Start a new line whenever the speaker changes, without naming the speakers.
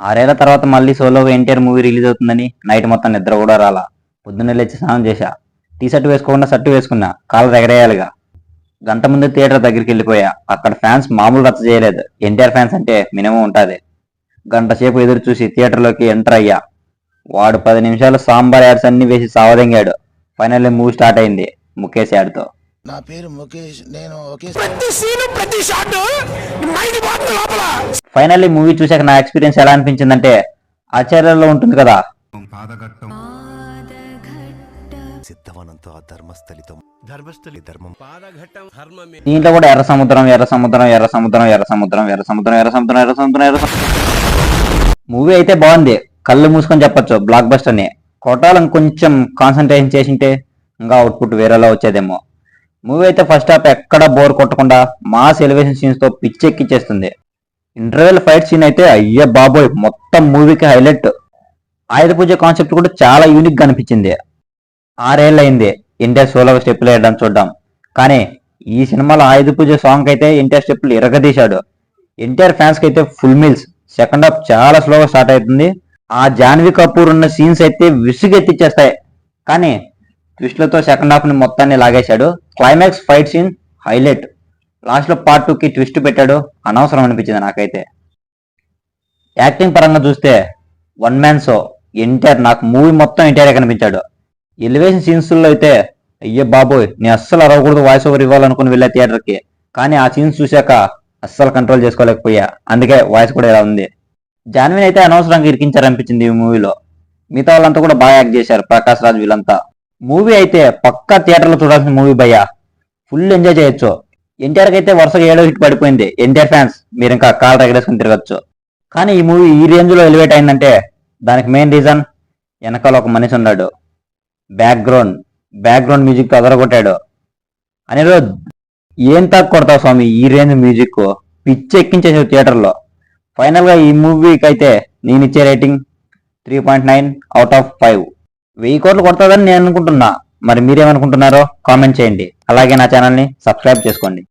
6 ఏళ్ల తర్వాత మళ్ళీ సోలోగా ఎన్టీఆర్ మూవీ రిలీజ్ అవుతుందని నైట్ మొత్తం నిద్ర కూడా రాలా. పొద్దున్నే లేచి స్నానం చేశా. టీ షర్ట్ వేసుకోకుండా షర్టు వేసుకున్నా. కాలర్ ఎగరేయాలిగా. గంట ముందే థియేటర్ దగ్గరికి వెళ్ళిపోయా. అక్కడ ఫ్యాన్స్ మామూలు రచ్చ చేయలేదు. ఎన్టీఆర్ ఫ్యాన్స్ అంటే మినిమం ఉంటుంది. గంట సేపు ఎదురు చూసి థియేటర్లోకి ఎంటర్ అయ్యా. వాడు 10 నిమిషాలు సాంబార్ యాడ్స్ అన్ని వేసి సావదెంగాడు. ఫైనల్లీ మూవీ స్టార్ట్ అయింది ముఖేష్ యాడ్తో.
నా పేరు ముఖేష్. నేను
ఫైనల్లీ మూవీ చూశాక నా ఎక్స్పీరియన్స్ ఎలా అనిపించిందంటే ఆశ్చర్యంలో ఉంటుంది కదా. దీంట్లో కూడా ఎర్ర సముద్రం ఎర్ర సముద్రం ఎర్ర సముద్రం ఎర్ర సముద్రం ఎర్ర సముద్రం ఎర్ర సముద్రం ఎర్ర సముద్రం ఎర్ర సముద్రం. మూవీ అయితే బాగుంది. కళ్ళు మూసుకొని చెప్పొచ్చు బ్లాక్ బస్టర్ ని. కొట్టాలని కొంచెం కాన్సన్ట్రేషన్ చేసింటే ఇంకా అవుట్పుట్ వేరేలా వచ్చేదేమో. మూవీ అయితే ఫస్ట్ హాఫ్ ఎక్కడ బోర్ కొట్టకుండా మాస్ ఎలివేషన్ సీన్స్ తో పిచ్చెక్కిచ్చేస్తుంది. ఇంటర్వెల్ ఫైట్ సీన్ అయితే అయ్యే బాబోయ్ మొత్తం మూవీకి హైలైట్. ఆయుధ పూజ కాన్సెప్ట్ కూడా చాలా యూనిక్ గా అనిపించింది. 6 ఏళ్ళు అయింది ఎన్టీఆర్ సోలోగా స్టెప్పులు వేయడం చూద్దాం. కానీ ఈ సినిమాలో ఆయుధ పూజ సాంగ్ అయితే ఎన్టీఆర్ స్టెప్పులు ఇరగదీశాడు. ఎన్టీఆర్ ఫ్యాన్స్ కి అయితే ఫుల్ మీల్స్. సెకండ్ హాఫ్ చాలా స్లోగా స్టార్ట్ అవుతుంది. ఆ జాన్వీ కపూర్ ఉన్న సీన్స్ అయితే విసుగెత్తిచ్చేస్తాయి. కానీ ట్విస్ట్లతో సెకండ్ హాఫ్ ని మొత్తాన్ని లాగేశాడు. Climax fight scene highlight. Last లో పార్ట్ 2కి ట్విస్ట్ పెట్టాడు. అనవసరం అనిపించింది నాకైతే. యాక్టింగ్ పరంగా చూస్తే వన్ మ్యాన్ షో. ఎన్టీఆర్ నాకు మూవీ మొత్తం ఎన్టీఆర్ కనిపించాడు. ఎలివేషన్ సీన్స్ లో అయితే అయ్యే బాబోయ్ నేను అస్సలు అరవకూడదు వాయిస్ ఓవర్ ఇవ్వాలనుకుని వెళ్ళా థియేటర్కి. కానీ ఆ సీన్స్ చూశాక అస్సలు కంట్రోల్ చేసుకోలేకపోయా. అందుకే వాయిస్ కూడా ఇలా ఉంది. జాన్వీని అయితే అనవసరంగా ఇరికించారనిపించింది ఈ మూవీలో. మిగతా వాళ్ళంతా కూడా బాగా యాక్ట్ చేశారు. ప్రకాష్ రాజ్ వీళ్ళంతా. మూవీ అయితే పక్కా థియేటర్లో చూడాల్సిన మూవీ భయ్యా. ఫుల్ ఎంజాయ్ చేయొచ్చు. ఎన్టీఆర్కి అయితే వరుసగా 7వ హిట్ పడిపోయింది. ఎన్టీఆర్ ఫ్యాన్స్ మీరు ఇంకా కాలు ఎగరేసుకుని తిరగచ్చు. కానీ ఈ మూవీ ఈ రేంజ్ లో ఎలివేట్ అయిందంటే దానికి మెయిన్ రీజన్ వెనకాల ఒక మనిషి ఉన్నాడు. బ్యాక్గ్రౌండ్ మ్యూజిక్ తో అదరగొట్టాడు. అనిరుద్ ఏం తాకు కొడతావు స్వామి ఈ రేంజ్ మ్యూజిక్. పిచ్చి ఎక్కించేసావు థియేటర్లో. ఫైనల్ గా ఈ మూవీకి అయితే నేను ఇచ్చే రేటింగ్ 3.9/5. 1000 కోట్లు కొడతాదని నేను అనుకుంటున్నా. మరి మీరేమనుకుంటున్నారో కామెంట్ చేయండి. అలాగే నా ఛానల్ని సబ్స్క్రైబ్ చేసుకోండి.